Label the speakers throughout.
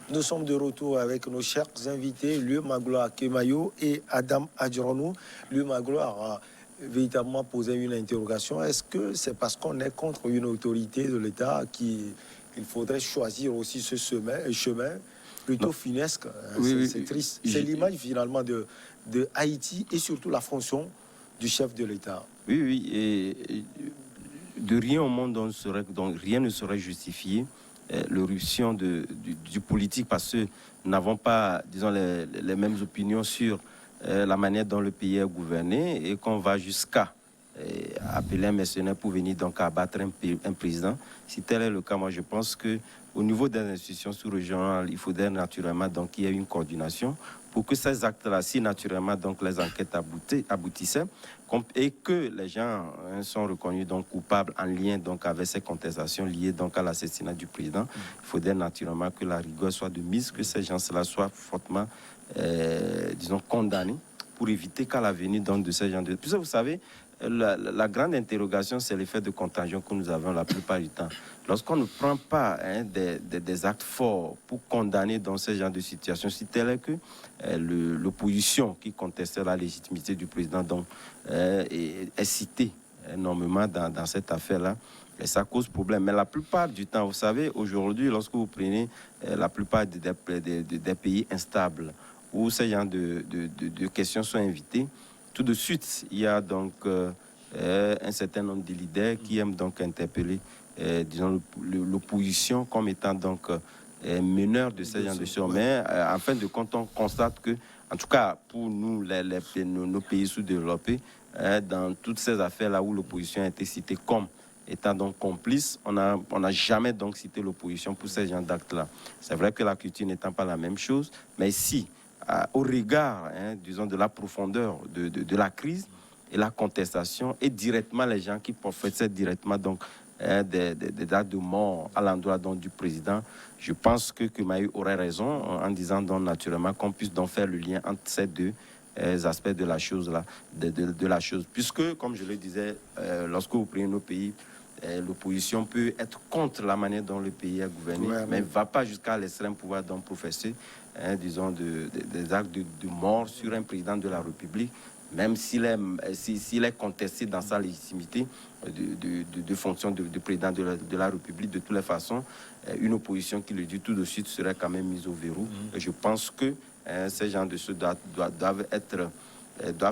Speaker 1: Nous sommes de retour avec nos chers invités, Lieu Magloire Kemayo et Adam Adjronou. Lieu Magloire a véritablement posé une interrogation. Est-ce que c'est parce qu'on est contre une autorité de l'État qu'il faudrait choisir aussi ce chemin plutôt funeste? C'est triste. C'est l'image finalement de Haïti et surtout la fonction du chef de l'État.
Speaker 2: Oui, et de rien au monde, donc rien ne serait justifié l'éruption du politique parce que nous n'avons pas, disons, les mêmes opinions sur la manière dont le pays est gouverné et qu'on va jusqu'à appeler un mercenaire pour venir donc abattre un président. Si tel est le cas, moi je pense que au niveau des institutions sous-régionales, il faudrait naturellement donc qu'il y ait une coordination pour que ces actes-là, si naturellement donc les enquêtes aboutissaient et que les gens sont reconnus donc coupables en lien donc avec ces contestations liées donc à l'assassinat du président, il faudrait naturellement que la rigueur soit de mise, que ces gens-là soient fortement, disons, condamnés pour éviter qu'à l'avenir donc de ces gens de... Puisque vous savez, la grande interrogation, c'est l'effet de contagion que nous avons la plupart du temps. Lorsqu'on ne prend pas des actes forts pour condamner dans ce genre de situation, si tel est que l'opposition qui contestait la légitimité du président donc, est citée énormément dans cette affaire-là, et ça cause problème. Mais la plupart du temps, vous savez, aujourd'hui, lorsque vous prenez la plupart des pays instables, où ce genre de questions sont invitées, tout de suite, il y a donc un certain nombre de leaders qui aiment donc interpeller, disons, l'opposition comme étant donc meneur de ces genre de choses. Mais en fin de compte, on constate que, en tout cas pour nous, nos pays sous-développés, dans toutes ces affaires-là où l'opposition a été citée comme étant donc complice, on n'a jamais donc cité l'opposition pour ces genre d'actes-là. C'est vrai que la culture n'étant pas la même chose, mais si au regard, disons, de la profondeur de la crise et la contestation, et directement les gens qui professaient directement donc des actes de mort à l'endroit donc du président, je pense que Kemayo aurait raison en disant donc naturellement qu'on puisse donc faire le lien entre ces deux aspects de la chose là, de la chose, puisque comme je le disais, lorsque vous prenez nos pays, l'opposition peut être contre la manière dont le pays est gouverné, mais ne va pas jusqu'à l'extrême pouvoir donc professer, disons, des actes de mort sur un président de la République, même s'il est contesté dans sa légitimité de fonction de président de la République. De toutes les façons, une opposition qui le dit tout de suite serait quand même mise au verrou. Et je pense que ces gens de choses doivent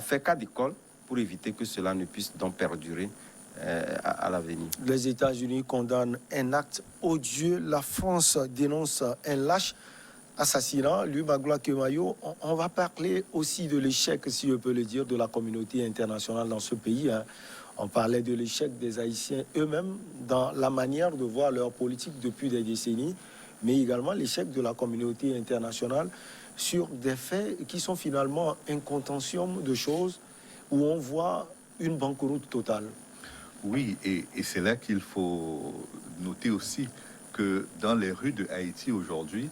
Speaker 2: faire cas d'école pour éviter que cela ne puisse donc perdurer à l'avenir.
Speaker 1: Les États-Unis condamnent un acte odieux. La France dénonce un lâche assassinat. Lieu Magloire Kemayo, on va parler aussi de l'échec, si je peux le dire, de la communauté internationale dans ce pays. On parlait de l'échec des Haïtiens eux-mêmes dans la manière de voir leur politique depuis des décennies, mais également l'échec de la communauté internationale sur des faits qui sont finalement un contentieux de choses où on voit une banqueroute totale.
Speaker 3: Oui, et c'est là qu'il faut noter aussi que dans les rues de Haïti aujourd'hui,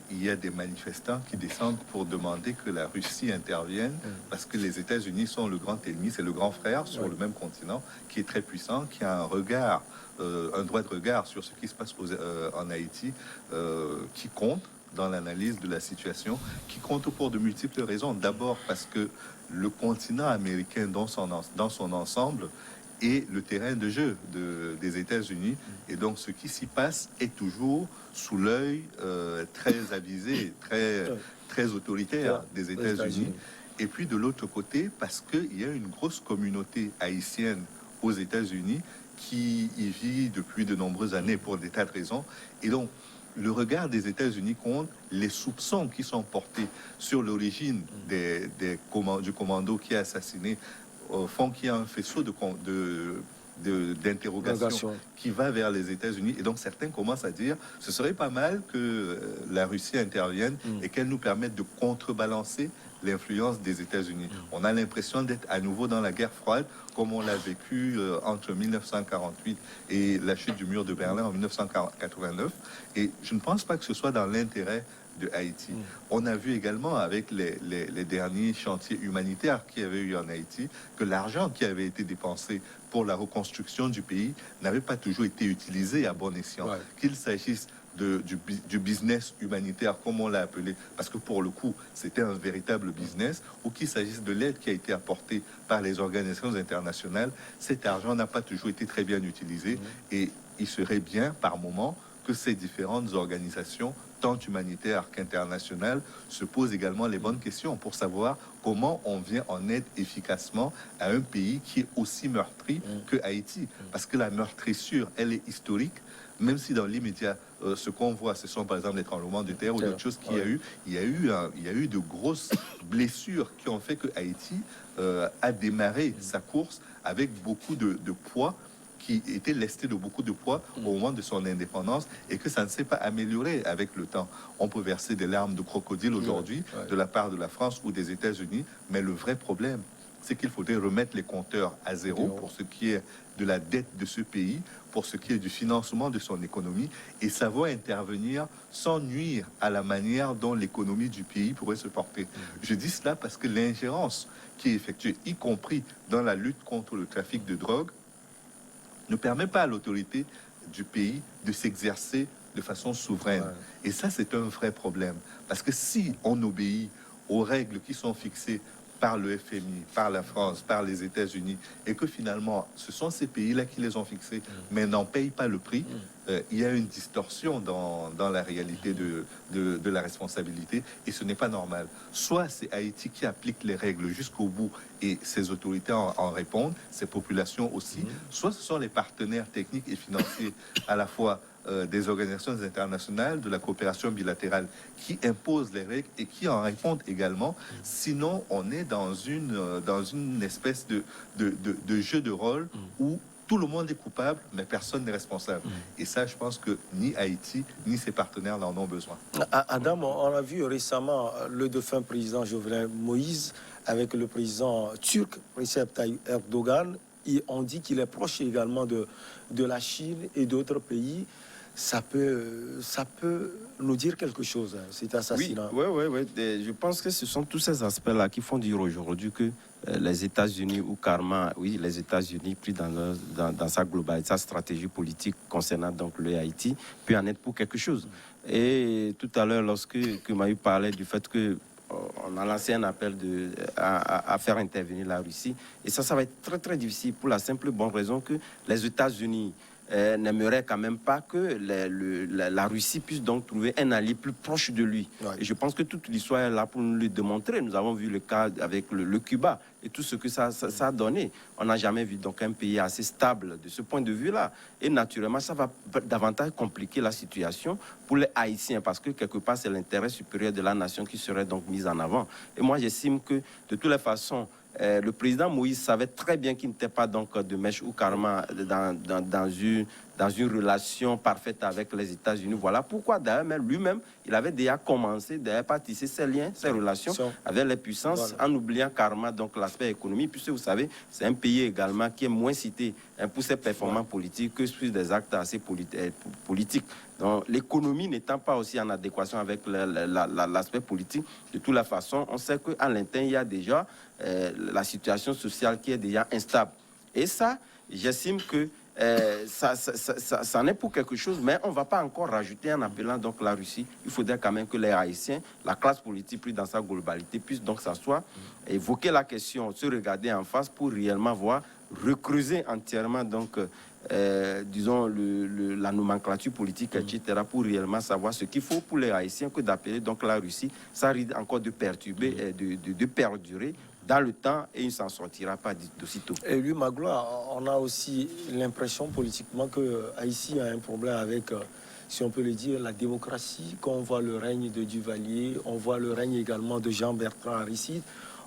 Speaker 3: il y a des manifestants qui descendent pour demander que la Russie intervienne parce que les États-Unis sont le grand ennemi, c'est le grand frère sur le même continent qui est très puissant, qui a un regard, un droit de regard sur ce qui se passe en Haïti, qui compte dans l'analyse de la situation, qui compte pour de multiples raisons. D'abord parce que le continent américain dans son ensemble est le terrain de jeu des États-Unis. Et donc, ce qui s'y passe est toujours sous l'œil très avisé, très autoritaire des États-Unis. Et puis, de l'autre côté, parce qu'il y a une grosse communauté haïtienne aux États-Unis qui y vit depuis de nombreuses années pour des tas de raisons. Et donc, le regard des États-Unis compte, les soupçons qui sont portés sur l'origine du commando qui a assassiné font qu'il y a un faisceau d'interrogations qui va vers les États-Unis. Et donc, certains commencent à dire ce serait pas mal que la Russie intervienne et qu'elle nous permette de contrebalancer l'influence des États-Unis. On a l'impression d'être à nouveau dans la guerre froide, comme on l'a vécu entre 1948 et la chute du mur de Berlin en 1989. Et je ne pense pas que ce soit dans l'intérêt de Haïti. On a vu également avec les derniers chantiers humanitaires qu'il y avait eu en Haïti que l'argent qui avait été dépensé pour la reconstruction du pays n'avait pas toujours été utilisé à bon escient. Qu'il s'agisse du business humanitaire, comme on l'a appelé, parce que pour le coup, c'était un véritable business, ou qu'il s'agisse de l'aide qui a été apportée par les organisations internationales, cet argent n'a pas toujours été très bien utilisé, et il serait bien, par moment, que ces différentes organisations, tant humanitaires qu'internationales, se posent également les bonnes questions pour savoir comment on vient en aide efficacement à un pays qui est aussi meurtri que Haïti. Parce que la meurtrissure, elle est historique, même si dans l'immédiat, ce qu'on voit, ce sont par exemple les tremblements de terre ou d'autres choses qu'il y a eu. Il y a eu de grosses blessures qui ont fait que Haïti a démarré sa course avec beaucoup de poids, qui était lesté de beaucoup de poids au moment de son indépendance, et que ça ne s'est pas amélioré avec le temps. On peut verser des larmes de crocodile aujourd'hui de la part de la France ou des États-Unis, mais le vrai problème, c'est qu'il faudrait remettre les compteurs à zéro pour ce qui est de la dette de ce pays, pour ce qui est du financement de son économie, et savoir intervenir sans nuire à la manière dont l'économie du pays pourrait se porter. Je dis cela parce que l'ingérence qui est effectuée, y compris dans la lutte contre le trafic de drogue, ne permet pas à l'autorité du pays de s'exercer de façon souveraine. Et ça, c'est un vrai problème. Parce que si on obéit aux règles qui sont fixées par le FMI, par la France, par les États-Unis, et que finalement, ce sont ces pays-là qui les ont fixés, mais n'en payent pas le prix, il y a une distorsion dans la réalité de la responsabilité, et ce n'est pas normal. Soit c'est Haïti qui applique les règles jusqu'au bout, et ses autorités en répondent, ses populations aussi, soit ce sont les partenaires techniques et financiers, à la fois des organisations internationales, de la coopération bilatérale, qui imposent les règles et qui en répondent également. Sinon, on est dans une espèce de jeu de rôle où tout le monde est coupable, mais personne n'est responsable. Et ça, je pense que ni Haïti, ni ses partenaires n'en ont besoin.
Speaker 1: Adam, on a vu récemment le défunt président Jovenel Moïse avec le président turc Recep Tayyip Erdogan. Et on dit qu'il est proche également de la Chine et d'autres pays. Ça peut nous dire quelque chose, cet assassinat.
Speaker 2: Oui. Je pense que ce sont tous ces aspects-là qui font dire aujourd'hui que les États-Unis ou carrément, oui, les États-Unis, pris dans sa globalité, sa stratégie politique concernant donc le Haïti, peut en être pour quelque chose. Et tout à l'heure, lorsque Mayu parlait du fait que on a lancé un appel à faire intervenir la Russie, et ça va être très très difficile pour la simple et bonne raison que les États-Unis n'aimerait quand même pas que la Russie puisse donc trouver un allié plus proche de lui. Et je pense que toute l'histoire est là pour nous le démontrer. Nous avons vu le cas avec le Cuba et tout ce que ça a donné. On n'a jamais vu donc un pays assez stable de ce point de vue-là. Et naturellement, ça va davantage compliquer la situation pour les Haïtiens, parce que quelque part, c'est l'intérêt supérieur de la nation qui serait donc mis en avant. Et moi, j'estime que de toutes les façons, le président Moïse savait très bien qu'il n'était pas donc de mèche ou carrément dans une relation parfaite avec les États-Unis. Voilà pourquoi d'ailleurs lui-même, il avait déjà commencé par tisser ses liens, ses relations avec les puissances, en oubliant carrément donc l'aspect économique, puisque vous savez, c'est un pays également qui est moins cité pour ses performances politiques que sur des actes assez politiques. Donc l'économie n'étant pas aussi en adéquation avec l'aspect politique, de toute la façon, on sait qu'à l'intérieur, il y a déjà la situation sociale qui est déjà instable. Et ça, j'estime que ça n'est pour quelque chose, mais on ne va pas encore rajouter en appelant donc la Russie. Il faudrait quand même que les Haïtiens, la classe politique prise dans sa globalité, puissent donc s'asseoir, évoquer la question, se regarder en face pour réellement voir, recreuser entièrement donc disons la nomenclature politique, etc., pour réellement savoir ce qu'il faut pour les Haïtiens que d'appeler donc la Russie. Ça risque encore de perturber, de perdurer dans le temps, et il ne s'en sortira pas d'aussitôt.
Speaker 1: Et lui, Magloire, on a aussi l'impression politiquement que Haïti a un problème avec, si on peut le dire, la démocratie. Quand on voit le règne de Duvalier, on voit le règne également de Jean-Bertrand Aristide,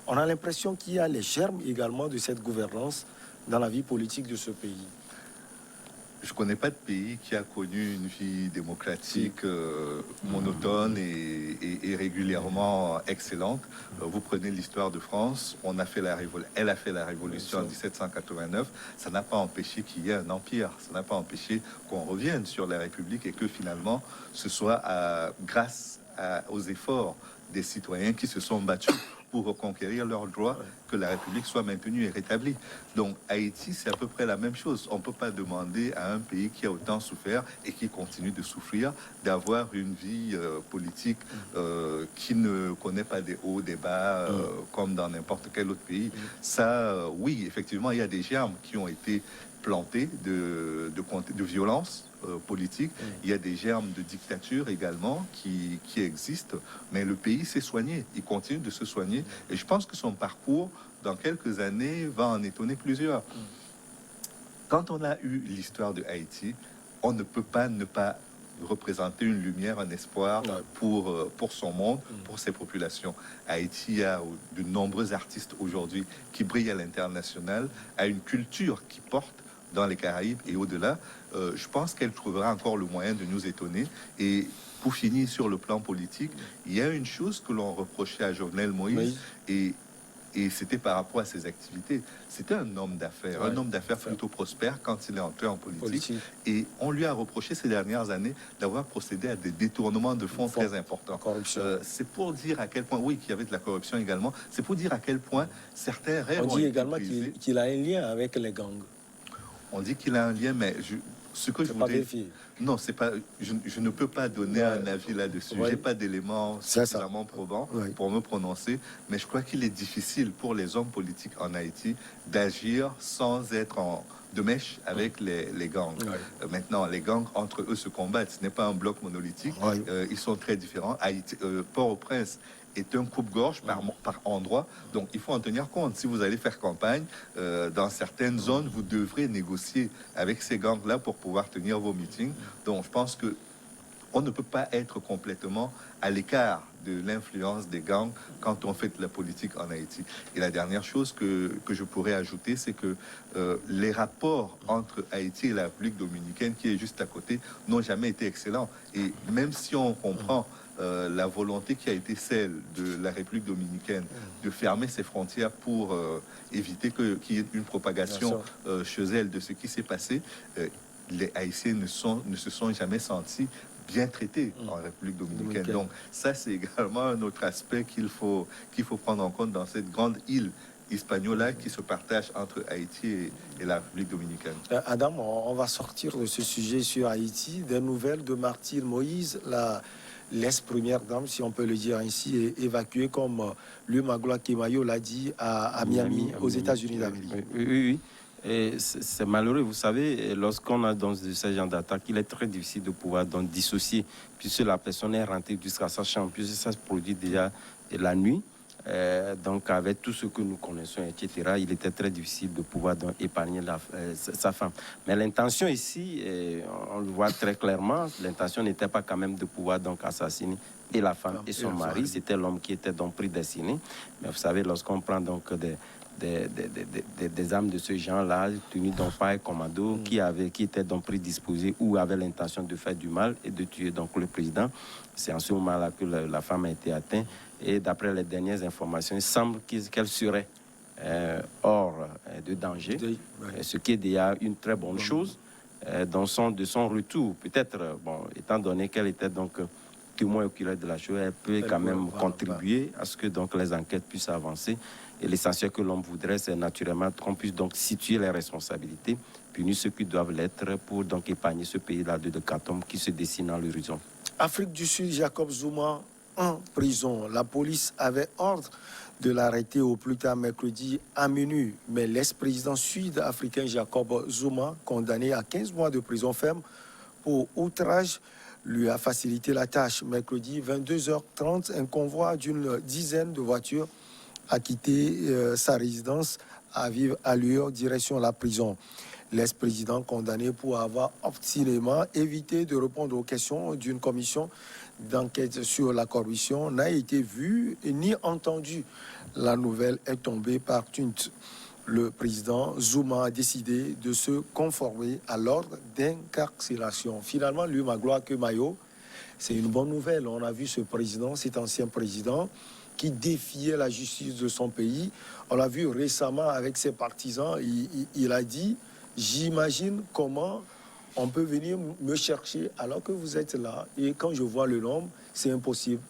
Speaker 1: on a l'impression qu'il y a les germes également de cette gouvernance dans la vie politique de ce pays.
Speaker 3: Je ne connais pas de pays qui a connu une vie démocratique monotone et régulièrement excellente. Vous prenez l'histoire de France, elle a fait la révolution en 1789. Ça n'a pas empêché qu'il y ait un empire. Ça n'a pas empêché qu'on revienne sur la République et que finalement, ce soit grâce aux efforts des citoyens qui se sont battus pour reconquérir leurs droits, que la République soit maintenue et rétablie. Donc Haïti, c'est à peu près la même chose. On ne peut pas demander à un pays qui a autant souffert et qui continue de souffrir d'avoir une vie politique qui ne connaît pas des hauts, des bas, comme dans n'importe quel autre pays. Ça, oui, effectivement, il y a des germes qui ont été plantés de violence politique. Il y a des germes de dictature également qui existent, mais le pays s'est soigné. Il continue de se soigner. Et je pense que son parcours, dans quelques années, va en étonner plusieurs. Quand on a eu l'histoire de Haïti, on ne peut pas ne pas représenter une lumière, un espoir pour son monde, pour ses populations. Haïti a de nombreux artistes aujourd'hui qui brillent à l'international, a une culture qui porte dans les Caraïbes et au-delà. Je pense qu'elle trouvera encore le moyen de nous étonner. Et pour finir sur le plan politique, il y a une chose que l'on reprochait à Jovenel Moïse, et c'était par rapport à ses activités. C'était un homme d'affaires, plutôt prospère quand il est entré en politique. Et on lui a reproché ces dernières années d'avoir procédé à des détournements de fonds très importants. C'est pour dire à quel point, oui, qu'il y avait de la corruption également, c'est pour dire à quel point certains rêves.
Speaker 1: On dit également qu'il a un lien avec les gangs.
Speaker 3: On dit qu'il a un lien, mais ce que je voudrais... Non, c'est pas. Je ne peux pas donner un avis là-dessus. J'ai pas d'éléments suffisamment probants pour me prononcer, mais je crois qu'il est difficile pour les hommes politiques en Haïti d'agir sans être de mèche avec les gangs. Maintenant, les gangs entre eux se combattent. Ce n'est pas un bloc monolithique. Ils sont très différents. Port-au-Prince est un coupe-gorge par endroit, donc il faut en tenir compte. Si vous allez faire campagne, dans certaines zones, vous devrez négocier avec ces gangs-là pour pouvoir tenir vos meetings. Donc je pense que on ne peut pas être complètement à l'écart de l'influence des gangs quand on fait de la politique en Haïti. Et la dernière chose que je pourrais ajouter, c'est que les rapports entre Haïti et la République dominicaine, qui est juste à côté, n'ont jamais été excellents. Et même si on comprend la volonté qui a été celle de la République dominicaine de fermer ses frontières pour éviter qu'il y ait une propagation chez elle de ce qui s'est passé, les Haïtiens ne se sont jamais sentis bien traités en République dominicaine. Donc ça, c'est également un autre aspect qu'il faut prendre en compte dans cette grande île Hispaniola qui se partage entre Haïti et la République dominicaine.
Speaker 1: Adam, on va sortir de ce sujet sur Haïti. Des nouvelles de Martine Moïse, l'ex-première dame, si on peut le dire ainsi, est évacuée, comme le Magloire Kemayo l'a dit, à Miami, aux États-Unis d'Amérique.
Speaker 2: Oui. Et c'est malheureux, vous savez, lorsqu'on a dans ce genre d'attaque, il est très difficile de pouvoir donc dissocier, puisque la personne est rentrée jusqu'à sa chambre, puisque ça se produit déjà la nuit. Donc avec tout ce que nous connaissons, etc., il était très difficile de pouvoir donc épargner sa femme. Mais l'intention ici, on le voit très clairement, l'intention n'était pas quand même de pouvoir donc assassiner et la femme et son mari. C'était l'homme qui était donc prédestiné. Mais vous savez, lorsqu'on prend donc des armes de ce genre-là, tenues donc par un commando qui était donc prédisposé ou avait l'intention de faire du mal et de tuer donc le président. C'est en ce moment-là que la femme a été atteinte. Et d'après les dernières informations, il semble qu'elle serait hors de danger, ce qui est déjà une très bonne chose. De son retour, peut-être, étant donné qu'elle était donc témoin oculaire de la chose, elle peut quand même contribuer à ce que donc les enquêtes puissent avancer. Et l'essentiel que l'on voudrait, c'est naturellement qu'on puisse donc situer les responsabilités, punir ceux qui doivent l'être pour donc épargner ce pays-là de Katom qui se dessine dans l'horizon.
Speaker 1: Afrique du Sud, Jacob Zuma en prison. La police avait ordre de l'arrêter au plus tard mercredi à minuit. Mais l'ex-président sud-africain Jacob Zuma, condamné à 15 mois de prison ferme pour outrage, lui a facilité la tâche. Mercredi 22h30, un convoi d'une dizaine de voitures a quitté sa résidence à vive allure direction la prison. L'ex-président condamné pour avoir obstinément évité de répondre aux questions d'une commission d'enquête sur la corruption n'a été vu ni entendu. La nouvelle est tombée par Tunt. Le président Zuma a décidé de se conformer à l'ordre d'incarcération. Finalement, lui, Magloire Kemayo, c'est une bonne nouvelle. On a vu ce président, cet ancien président, qui défiait la justice de son pays. On l'a vu récemment avec ses partisans. Il a dit, j'imagine comment on peut venir me chercher alors que vous êtes là. Et quand je vois le nombre, c'est impossible.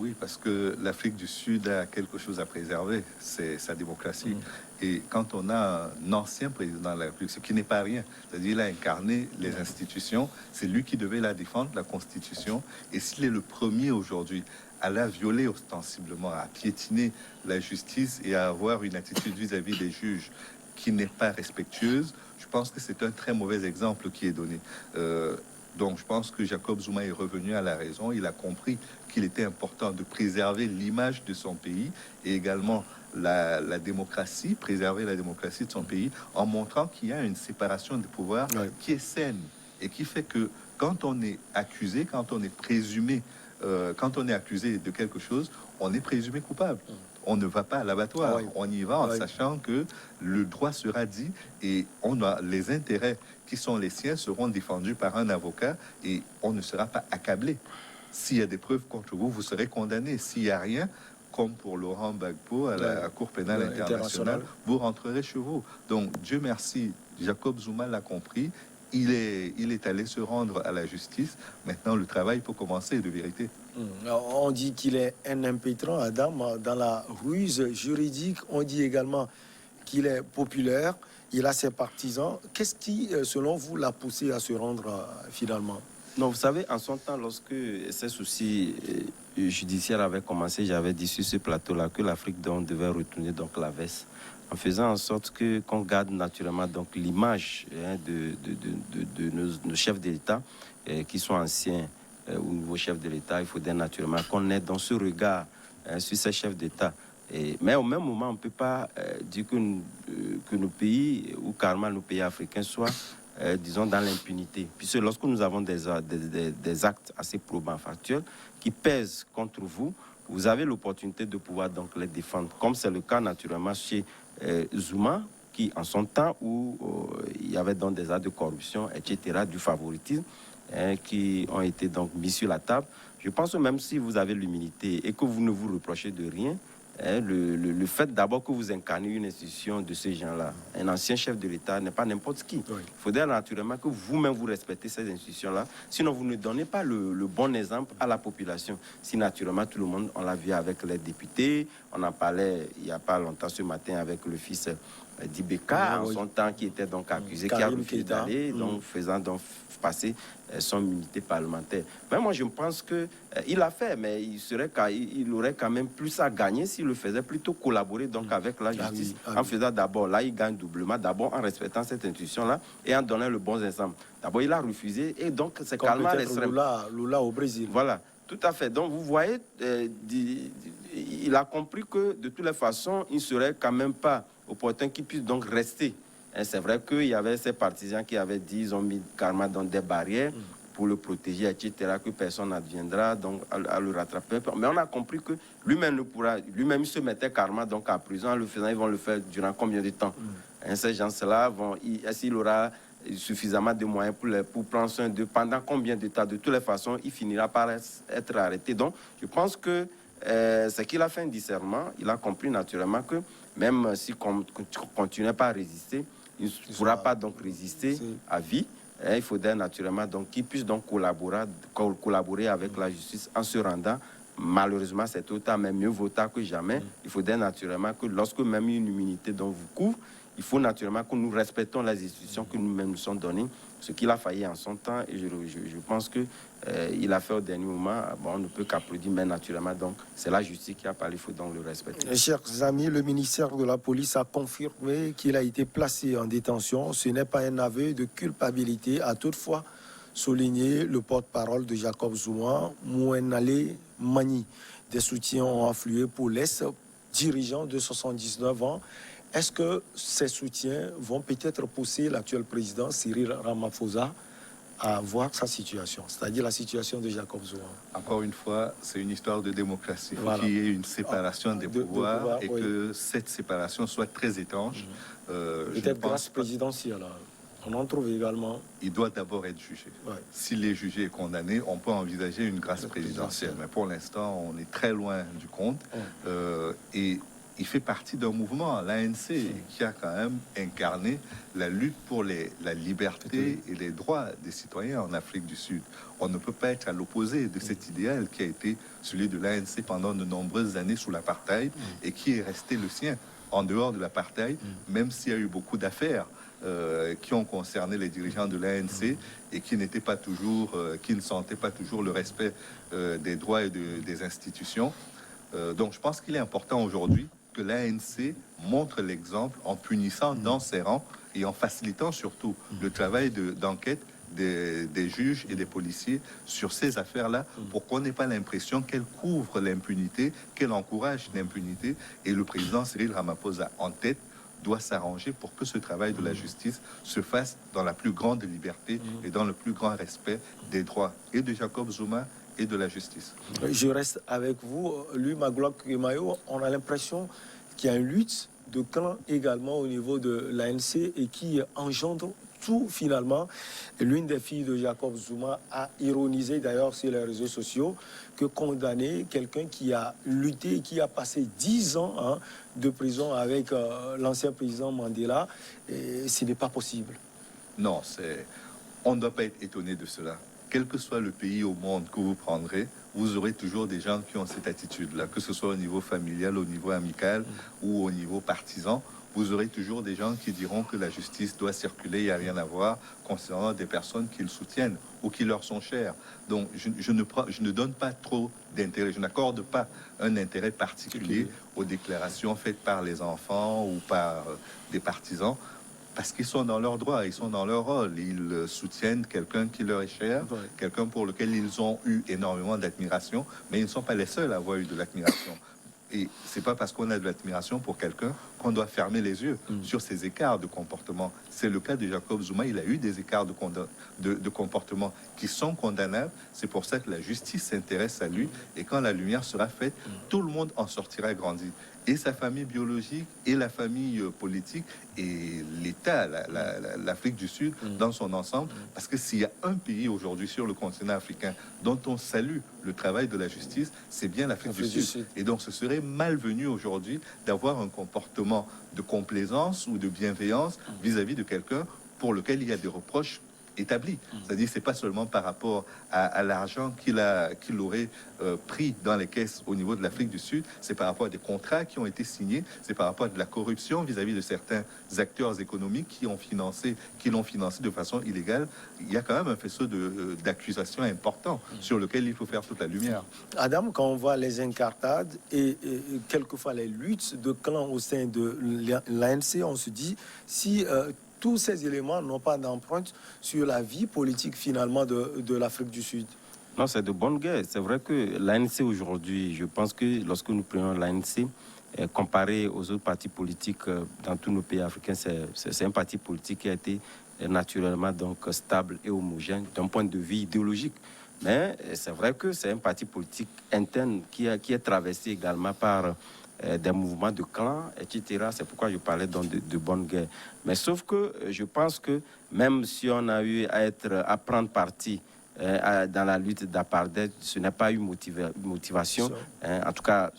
Speaker 3: Oui, parce que l'Afrique du Sud a quelque chose à préserver, c'est sa démocratie. Et quand on a un ancien président de la République, ce qui n'est pas rien, c'est-à-dire il a incarné les institutions, c'est lui qui devait la défendre, la Constitution, et s'il est le premier aujourd'hui à la violer ostensiblement, à piétiner la justice et à avoir une attitude vis-à-vis des juges qui n'est pas respectueuse, je pense que c'est un très mauvais exemple qui est donné. Donc je pense que Jacob Zuma est revenu à la raison, il a compris qu'il était important de préserver l'image de son pays et également la démocratie, préserver la démocratie de son pays en montrant qu'il y a une séparation des pouvoirs qui est saine et qui fait que quand on est accusé, quand on est présumé, quand on est accusé de quelque chose, on est présumé coupable. On ne va pas à l'abattoir, on y va en sachant que le droit sera dit et on a les intérêts qui sont les siens seront défendus par un avocat et on ne sera pas accablé. S'il y a des preuves contre vous, vous serez condamné. S'il n'y a rien, comme pour Laurent Gbagbo à la Cour pénale internationale, vous rentrerez chez vous. Donc, Dieu merci, Jacob Zuma l'a compris. Il est allé se rendre à la justice. Maintenant, le travail peut commencer de vérité.
Speaker 1: On dit qu'il est un impétrant, Adam, dans la ruse juridique. On dit également qu'il est populaire. Il a ses partisans. Qu'est-ce qui, selon vous, l'a poussé à se rendre finalement?
Speaker 2: Non, vous savez, en son temps, lorsque ces soucis judiciaires avaient commencé, j'avais dit sur ce plateau-là que l'Afrique devait retourner donc la veste, en faisant en sorte qu'on garde naturellement donc l'image de nos chefs d'État qui sont anciens ou nouveaux chefs de l'État. Il faudrait naturellement qu'on ait dans ce regard sur ces chefs d'État. Mais au même moment, on ne peut pas dire que nos pays, ou carrément nos pays africains, soient, disons, dans l'impunité. Puisque lorsque nous avons des actes assez probants, factuels, qui pèsent contre vous, vous avez l'opportunité de pouvoir donc les défendre. Comme c'est le cas naturellement chez Zuma, qui en son temps où il y avait donc des actes de corruption, etc., du favoritisme, qui ont été donc mis sur la table. Je pense que même si vous avez l'humilité et que vous ne vous reprochez de rien, le fait d'abord que vous incarnez une institution de ces gens-là, un ancien chef de l'État n'est pas n'importe qui. Il faudrait naturellement que vous-même vous respectez ces institutions-là, sinon vous ne donnez pas le bon exemple à la population. Si naturellement tout le monde, on l'a vu avec les députés, on en parlait il n'y a pas longtemps ce matin avec le fils d'Ibeka, en son temps qui était donc accusé, qui a refusé d'aller, donc faisant donc passer son immunité parlementaire. Mais moi, je pense que il l'a fait, mais il aurait quand même plus à gagner s'il le faisait plutôt collaborer donc avec la justice, en faisant d'abord, là, il gagne doublement, d'abord en respectant cette institution-là et en donnant le bon exemple. D'abord, il a refusé et donc c'est calmement l'extrême.
Speaker 1: Lula au Brésil.
Speaker 2: Voilà, tout à fait. Donc, vous voyez, il a compris que de toutes les façons, il ne serait quand même pas opportun qu'il puisse donc rester. C'est vrai qu'il y avait ces partisans qui avaient dit, ils ont mis carrément dans des barrières pour le protéger, etc., que personne n'adviendra donc à le rattraper. Mais on a compris que lui-même ne pourra, lui-même se mettait carrément donc à prison en le faisant. Ils vont le faire durant combien de temps? Ces gens-là est-ce qu'il aura suffisamment de moyens pour prendre soin d'eux pendant combien de temps? De toutes les façons, il finira par être arrêté. Donc, je pense que c'est qu'il a fait un discernement. Il a compris naturellement que même s'il ne continuait pas à résister, il ne pourra pas donc résister à vie. Il faudrait naturellement donc qu'il puisse donc collaborer avec la justice en se rendant. Malheureusement, c'est autant, mais mieux vaut tard que jamais. Il faudrait naturellement que lorsque même une immunité dont vous couvre, il faut naturellement que nous respectons les institutions que nous-mêmes nous sommes données, ce qu'il a failli en son temps, et je pense que il a fait au dernier moment. Bon, on ne peut qu'applaudir, mais naturellement, donc c'est la justice qui a parlé, il faut donc le respecter.
Speaker 1: Chers amis, le ministère de la Police a confirmé qu'il a été placé en détention. Ce n'est pas un aveu de culpabilité, a toutefois souligné le porte-parole de Jacob Zuma, Mouenale Mani. Des soutiens ont afflué pour l'ex-dirigeant de 79 ans. Est-ce que ces soutiens vont peut-être pousser l'actuel président Cyril Ramaphosa à voir sa situation, c'est-à-dire la situation de Jacob Zuma?
Speaker 3: Encore une fois, c'est une histoire de démocratie. Il faut qu'il y ait une séparation des pouvoirs et que cette séparation soit très étanche.
Speaker 1: Peut-être grâce présidentielle. On en trouve également.
Speaker 3: Il doit d'abord être jugé. S'il est jugé et condamné, on peut envisager une grâce présidentielle. Mais pour l'instant, on est très loin du compte. Et il fait partie d'un mouvement, l'ANC, qui a quand même incarné la lutte pour la liberté et les droits des citoyens en Afrique du Sud. On ne peut pas être à l'opposé de cet idéal qui a été celui de l'ANC pendant de nombreuses années sous l'apartheid et qui est resté le sien en dehors de l'apartheid, même s'il y a eu beaucoup d'affaires qui ont concerné les dirigeants de l'ANC et qui n'étaient pas toujours, qui ne sentaient pas toujours le respect des droits et des institutions. Donc je pense qu'il est important aujourd'hui que l'ANC montre l'exemple en punissant dans ses rangs et en facilitant surtout le travail d'enquête des juges et des policiers sur ces affaires-là pour qu'on n'ait pas l'impression qu'elle couvre l'impunité, qu'elle encourage l'impunité. Et le président Cyril Ramaphosa en tête doit s'arranger pour que ce travail de la justice se fasse dans la plus grande liberté et dans le plus grand respect des droits et de Jacob Zuma et de la justice.
Speaker 1: Je reste avec vous. Lui, Magloire Kemayo, on a l'impression qu'il y a une lutte de clan également au niveau de l'ANC et qui engendre tout finalement. L'une des filles de Jacob Zuma a ironisé d'ailleurs sur les réseaux sociaux que condamner quelqu'un qui a lutté et qui a passé 10 ans de prison avec l'ancien président Mandela, et ce n'est pas possible.
Speaker 3: Non, on ne doit pas être étonné de cela. Quel que soit le pays au monde que vous prendrez, vous aurez toujours des gens qui ont cette attitude-là, que ce soit au niveau familial, au niveau amical ou au niveau partisan. Vous aurez toujours des gens qui diront que la justice doit circuler, il n'y a rien à voir concernant des personnes qu'ils soutiennent ou qui leur sont chères. Donc, je ne donne pas trop d'intérêt, je n'accorde pas un intérêt particulier aux déclarations faites par les enfants ou par des partisans, parce qu'ils sont dans leurs droits, ils sont dans leur rôle. Ils soutiennent quelqu'un qui leur est cher, quelqu'un pour lequel ils ont eu énormément d'admiration, mais ils ne sont pas les seuls à avoir eu de l'admiration. Et c'est pas parce qu'on a de l'admiration pour quelqu'un qu'on doit fermer les yeux sur ces écarts de comportement. C'est le cas de Jacob Zuma. Il a eu des écarts de comportement qui sont condamnables. C'est pour ça que la justice s'intéresse à lui. Et quand la lumière sera faite, tout le monde en sortira grandi. Et sa famille biologique, et la famille politique, et l'État, l'Afrique du Sud, dans son ensemble. Parce que s'il y a un pays aujourd'hui sur le continent africain dont on salue le travail de la justice, c'est bien l'Afrique du Sud. Et donc ce serait malvenu aujourd'hui d'avoir un comportement de complaisance ou de bienveillance vis-à-vis de quelqu'un pour lequel il y a des reproches établi. C'est-à-dire c'est pas seulement par rapport à l'argent qu'il aurait pris dans les caisses au niveau de l'Afrique du Sud, c'est par rapport à des contrats qui ont été signés, c'est par rapport à de la corruption vis-à-vis de certains acteurs économiques qui l'ont financé de façon illégale. Il y a quand même un faisceau d'accusations importants sur lequel il faut faire toute la lumière.
Speaker 1: Adam, quand on voit les incartades et quelquefois les luttes de clans au sein de l'ANC, on se dit si tous ces éléments n'ont pas d'empreinte sur la vie politique finalement de l'Afrique du Sud.
Speaker 2: Non, c'est de bonne guerre. C'est vrai que l'ANC aujourd'hui, je pense que lorsque nous prenons l'ANC, comparé aux autres partis politiques dans tous nos pays africains, c'est un parti politique qui a été naturellement donc stable et homogène d'un point de vue idéologique. Mais c'est vrai que c'est un parti politique interne qui est traversé également par des mouvements de clans, etc. C'est pourquoi je parlais donc de bonne guerre. Mais sauf que je pense que même si on a eu à prendre parti dans la lutte d'apartheid, ce n'est pas une motivation, en tout cas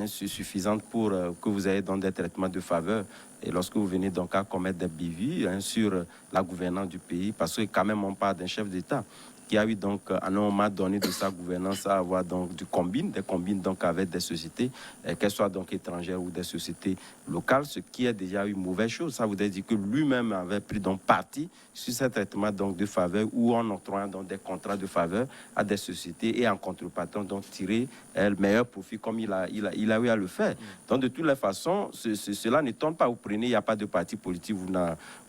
Speaker 2: suffisante pour que vous ayez donc des traitements de faveur. Et lorsque vous venez donc à commettre des bévues sur la gouvernance du pays, parce que quand même on parle d'un chef d'État qui a eu donc à un moment donné de sa gouvernance à avoir donc des combines donc avec des sociétés, qu'elles soient donc étrangères ou des sociétés locales, ce qui est déjà une mauvaise chose. Ça voudrait dire que lui-même avait pris donc parti sur ce traitement donc de faveur ou en octroyant donc des contrats de faveur à des sociétés et en contrepartie donc tirer le meilleur profit comme il a eu à le faire. Donc de toutes les façons, cela ne tombe pas. Vous prenez, il n'y a pas de parti politique,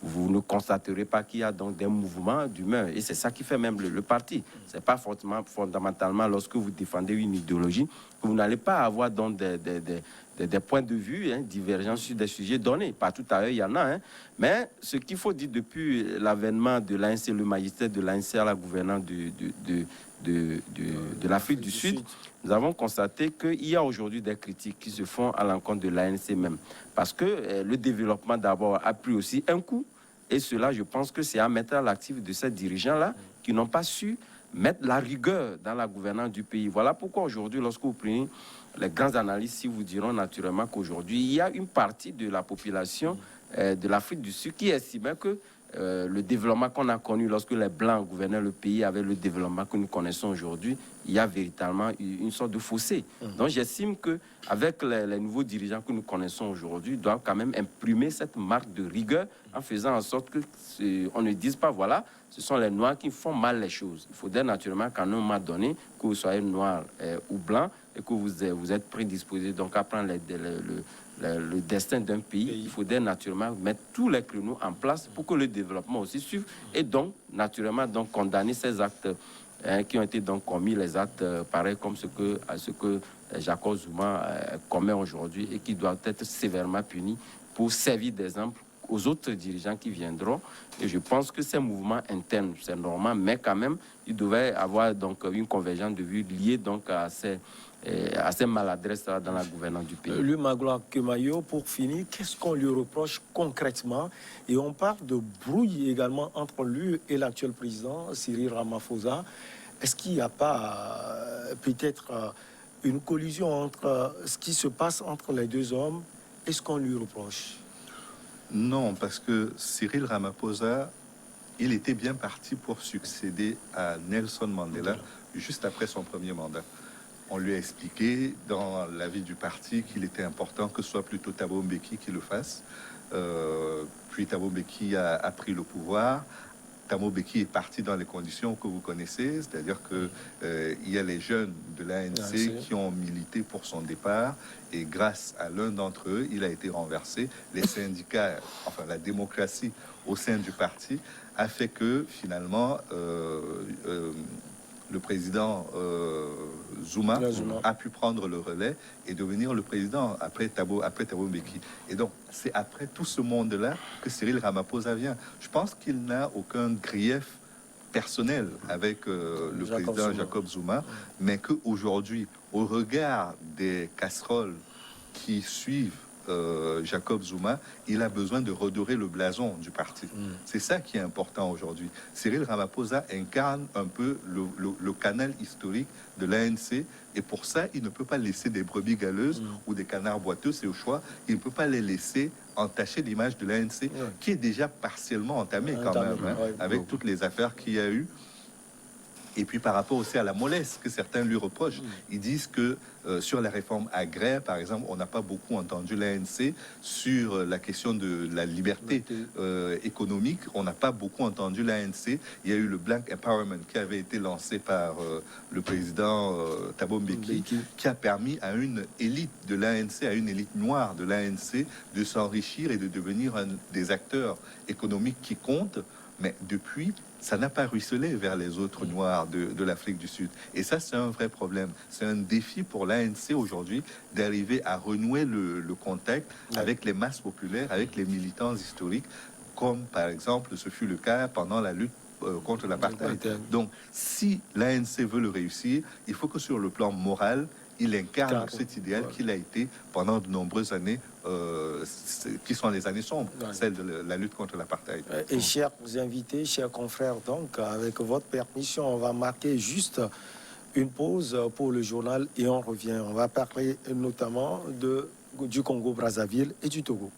Speaker 2: vous ne constaterez pas qu'il y a donc des mouvements d'humeur. Et c'est ça qui fait même le parti. C'est pas fondamentalement lorsque vous défendez une idéologie que vous n'allez pas avoir donc des points de vue divergents sur des sujets donnés. Partout ailleurs, il y en a. Mais ce qu'il faut dire depuis l'avènement de l'ANC, le magistère de l'ANC à la gouvernance de l'Afrique du Sud, nous avons constaté qu'il y a aujourd'hui des critiques qui se font à l'encontre de l'ANC même. Parce que le développement d'abord a pris aussi un coup. Et cela, je pense que c'est à mettre à l'actif de ces dirigeants-là qui n'ont pas su mettre la rigueur dans la gouvernance du pays. Voilà pourquoi aujourd'hui, lorsque vous prenez les grands analystes, ils vous diront naturellement qu'aujourd'hui, il y a une partie de la population de l'Afrique du Sud qui estimait que le développement qu'on a connu lorsque les Blancs gouvernaient le pays avec le développement que nous connaissons aujourd'hui, il y a véritablement une sorte de fossé. Donc j'estime qu'avec les nouveaux dirigeants que nous connaissons aujourd'hui, ils doivent quand même imprimer cette marque de rigueur en faisant en sorte qu'on ne dise pas, voilà, ce sont les Noirs qui font mal les choses. Il faudrait naturellement qu'à un moment donné, que vous soyez noir ou blanc et que vous êtes prédisposé donc à prendre le destin d'un pays, il faudrait naturellement mettre tous les créneaux en place pour que le développement aussi suive et donc naturellement donc condamner ces actes qui ont été donc commis, les actes pareils comme ce que Jacob Zuma commet aujourd'hui et qui doivent être sévèrement punis pour servir d'exemple aux autres dirigeants qui viendront. Et je pense que ces mouvements internes, c'est normal, mais quand même, il devait avoir donc une convergence de vues liée donc à ces maladresses dans la gouvernance du pays.
Speaker 1: Le Magloire Kemayo, pour finir, qu'est-ce qu'on lui reproche concrètement? Et on parle de brouille également entre lui et l'actuel président, Cyril Ramaphosa. Est-ce qu'il n'y a pas peut-être une collusion entre ce qui se passe entre les deux hommes et ce qu'on lui reproche?
Speaker 3: Non, parce que Cyril Ramaphosa, il était bien parti pour succéder à Nelson Mandela juste après son premier mandat. On lui a expliqué dans la vie du parti qu'il était important que ce soit plutôt Thabo Mbeki qui le fasse. Puis Thabo Mbeki a pris le pouvoir. Thabo Mbeki est parti dans les conditions que vous connaissez, c'est-à-dire que il y a les jeunes de l'ANC qui ont milité pour son départ et grâce à l'un d'entre eux, il a été renversé. Les syndicats, enfin la démocratie au sein du parti a fait que finalement le président Zuma a pu prendre le relais et devenir le président après Thabo Mbeki. Et donc, c'est après tout ce monde-là que Cyril Ramaphosa vient. Je pense qu'il n'a aucun grief personnel avec le président Jacob Zuma, mais qu'aujourd'hui, au regard des casseroles qui suivent Jacob Zuma, il a besoin de redorer le blason du parti. C'est ça qui est important aujourd'hui. Cyril Ramaphosa incarne un peu le canal historique de l'ANC et pour ça, il ne peut pas laisser des brebis galeuses ou des canards boiteux, c'est au choix. Il ne peut pas les laisser entacher l'image de l'ANC qui est déjà partiellement entamée quand même, avec toutes les affaires qu'il y a eu. Et puis par rapport aussi à la mollesse que certains lui reprochent, ils disent que sur la réforme agraire, par exemple, on n'a pas beaucoup entendu l'ANC sur la question de la liberté économique. On n'a pas beaucoup entendu l'ANC. Il y a eu le Black Empowerment qui avait été lancé par le président Thabo Mbeki, qui a permis à une élite de l'ANC, à une élite noire de l'ANC, de s'enrichir et de devenir des acteurs économiques qui comptent. Mais depuis, ça n'a pas ruisselé vers les autres Noirs de l'Afrique du Sud. Et ça, c'est un vrai problème. C'est un défi pour l'ANC aujourd'hui d'arriver à renouer le contact avec les masses populaires, avec les militants historiques, comme par exemple ce fut le cas pendant la lutte contre l'apartheid. Donc, si l'ANC veut le réussir, il faut que sur le plan moral, il incarne cet idéal qu'il a été pendant de nombreuses années, qui sont les années sombres, celles de la lutte contre l'apartheid.
Speaker 1: Et chers invités, chers confrères, donc, avec votre permission, on va marquer juste une pause pour le journal et on revient. On va parler notamment du Congo-Brazzaville et du Togo.